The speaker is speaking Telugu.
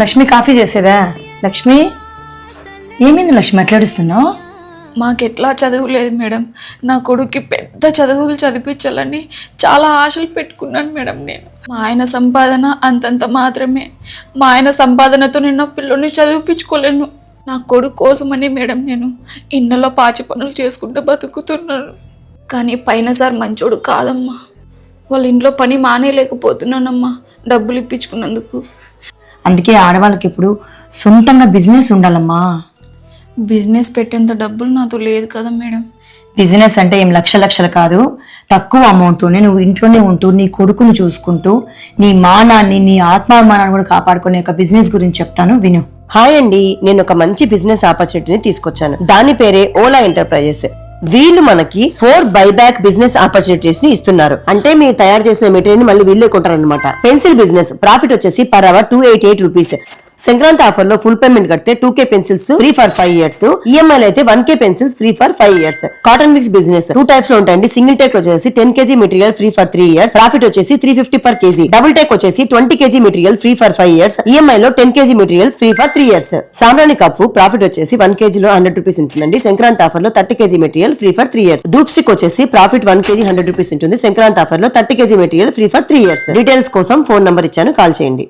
లక్ష్మి కాఫీ చేసేదా? లక్ష్మి, ఏమైంది లక్ష్మి అట్లాడుస్తున్నావు? మాకెట్లా చదువు లేదు మేడం. నా కొడుక్కి పెద్ద చదువులు చదివించాలని చాలా ఆశలు పెట్టుకున్నాను మేడం. నేను మా ఆయన సంపాదన అంతంత మాత్రమే. మా ఆయన సంపాదనతో నేను నా పిల్లల్ని చదివించుకోలేను. నా కొడుకు కోసమని మేడం నేను ఇళ్ళలో పాచి పనులు చేసుకుంటూ బతుకుతున్నాను. కానీ పైన సార్ మంచోడు కాదమ్మా. వాళ్ళ ఇంట్లో పని మానేయలేకపోతున్నానమ్మా డబ్బులు ఇప్పించుకున్నందుకు. అందుకే ఆడవాళ్ళకి ఇప్పుడు సొంతంగా బిజినెస్ ఉండాలమ్మా. బిజినెస్ పెట్టేంత డబ్బులు నాతో లేదు కదా మేడం. బిజినెస్ అంటే ఏం లక్షలు కాదు, తక్కువ అమౌంట్తోనే నువ్వు ఇంట్లోనే ఉంటూ నీ కొడుకును చూసుకుంటూ నీ మానాన్ని నీ ఆత్మాభిమానాన్ని కూడా కాపాడుకునే ఒక బిజినెస్ గురించి చెప్తాను, విను. హాయ్ అండి, నేను ఒక మంచి బిజినెస్ ఆపర్చునిటీని తీసుకొచ్చాను. దాని పేరే ఓలా ఎంటర్ప్రైజెస్. వీళ్ళు మనకి 4 బైబ్యాక్ బిజినెస్ ఆపర్చునిటీస్ ని ఇస్తున్నారు. అంటే మీరు తయారు చేసిన మెటీరియల్ మళ్ళీ వీళ్ళే కొంటారనమాట. పెన్సిల్ బిజినెస్ ప్రాఫిట్ వచ్చేసి per hour 288 rupees. Sankranti offer లో ఫుల్ పేమెంట్ కడితే 2K pencils free for 5 years. EMI అయితే 1K pencils free for 5 years. Cotton mix business 2 types లో ఉంటాయండి. సింగిల్ టేక్ వచ్చేసి 10 kg material free for 3 years. Profit వచ్చేసి 350 per kg. డబుల్ టేక్ వచ్చేసి 20 kg material free for 5 years. EMI లో 10 kg materials free for 3 years. సాంబ్రాణి కప్పు ప్రాఫిట్ వచ్చేసి 1 kg లో 100 రూపీస్ ఉంటుందండి. సంక్రాంతి ఆఫర్ లో 30 kg material free for 3 years. Dhoop stick వచ్చేసి ప్రాఫిట్ 1 kg 100 రూపీస్ ఉంటుంది. సంక్రాంతి ఆఫర్ లో 30 kg material free for 3 years. Details కోసం ఫోన్ నంబర్ ఇచ్చాను, కాల్ చేయండి.